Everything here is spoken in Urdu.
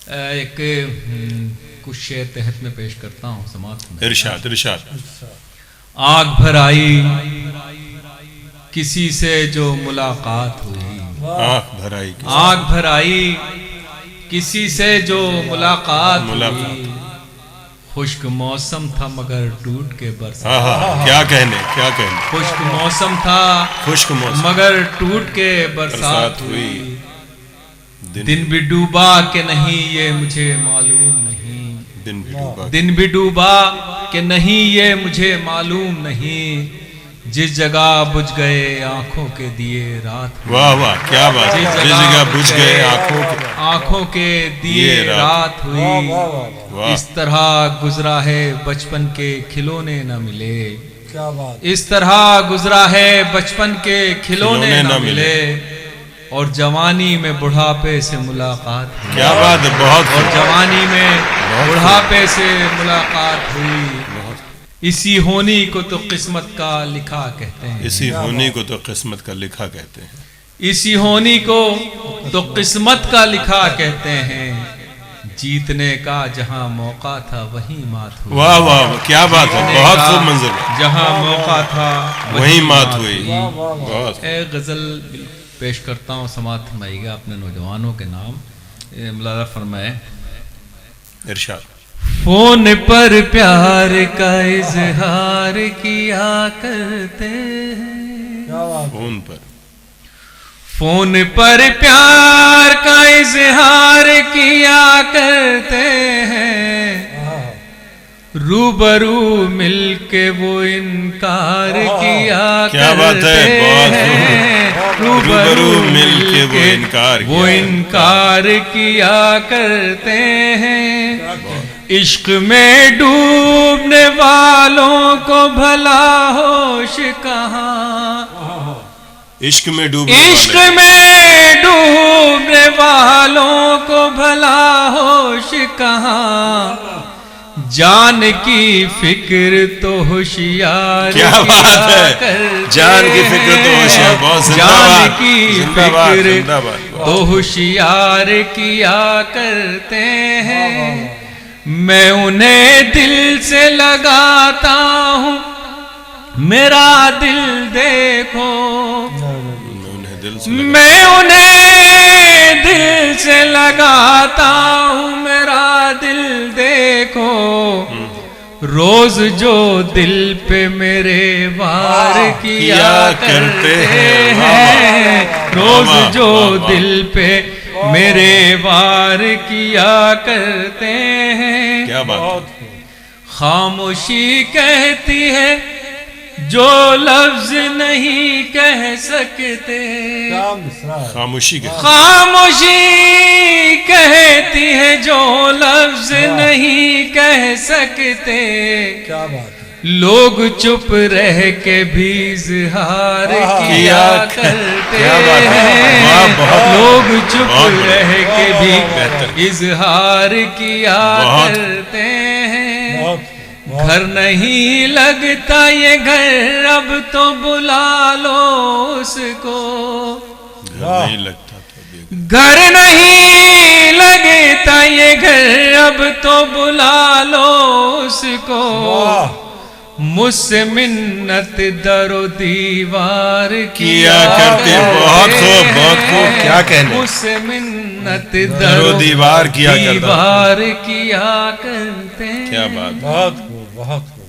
ایک کچھ شعر تحت میں پیش کرتا ہوں، سماعت میں۔ ارشاد ارشاد۔ آگ بھر آئی کسی سے جو ملاقات ہوئی، آنکھ بھر آئی آگ بھر آئی کسی سے جو ملاقات ہوئی، خشک موسم تھا مگر ٹوٹ کے برسات، کیا کہنے کیا کہنے، خشک موسم تھا خشک موسم مگر ٹوٹ کے برسات ہوئی، دن بھی ڈوبا کہ نہیں یہ مجھے معلوم نہیں، دن بھی ڈوبا، دن بھی ڈوبا کہ نہیں یہ مجھے معلوم نہیں، جس جگہ بجھ گئے آنکھوں کے دیے رات، واہ واہ کیا بات، جس جگہ بجھ گئے آنکھوں کے دیے رات ہوئی، اس طرح گزرا ہے بچپن کے کھلونے نہ ملے، اس طرح گزرا ہے بچپن کے کھلونے نہ ملے، اور جوانی میں بڑھاپے سے ملاقات ہوئی، کیا بات ہے، بہت اور جوانی میں بڑھاپے سے ملاقات ہوئی، اسی ہونی کو تو قسمت کا لکھا کہتے ہیں، اسی ہونی کو تو قسمت کا لکھا کہتے ہیں، اسی ہونی کو تو قسمت کا لکھا کہتے ہیں، جیتنے کا جہاں موقع تھا وہیں مات ہوئی، واہ واہ کیا بات ہے، بہت خوب منظر، جہاں موقع تھا وہیں مات ہوئی، بہت ایک غزل پیش کرتا ہوں، سماعت فرمائیے گا اپنے نوجوانوں کے نام، ملازہ فرمائے۔ ارشاد۔ فون پر پیار کا اظہار کیا کرتے ہیں، فون پر، فون پر پیار کا اظہار کیا کرتے ہیں، روبرو مل کے وہ انکار کیا کرتے ہیں، روبرو مل کے وہ انکار کیا کرتے ہیں، عشق میں ڈوبنے والوں کو بھلا ہوش کہاں، عشق میں ڈوبنے والوں کو بھلا ہوش کہاں، جان کی فکر تو ہوشیار کیا بات ہے، جان کی فکر تو ہوشیار، بہت زندہ باد، جان کی فکر تو ہوشیار کیا کرتے ہیں، میں انہیں دل سے لگاتا ہوں، میرا دل دیکھو، میں انہیں دل سے لگاتا ہوں، میرا دل دیکھو، روز جو دل پہ میرے وار کیا کرتے ہیں، روز جو دل پہ میرے وار کیا کرتے ہیں، کیا بات، خاموشی کہتی ہے جو لفظ نہیں کہہ سکتے، خاموشی کہتی ہے جو لفظ نہیں کہہ سکتے، لوگ چپ رہ کے بھی اظہار کیا کرتے ہیں، لوگ چپ رہ کے بھی اظہار کیا کرتے ہیں، گھر نہیں لگتا یہ گھر اب تو بلا لو اس کو، گھر نہیں لگتا یہ گھر اب تو بلا لو اس کو، مجھ سے منت در و دیوار کیا کرتے، بہت خوب بہت خوب، کیا کہنے، مجھ سے منت در و دیوار کیا کرتے، کیا بات، بہت خوب بہت خوب۔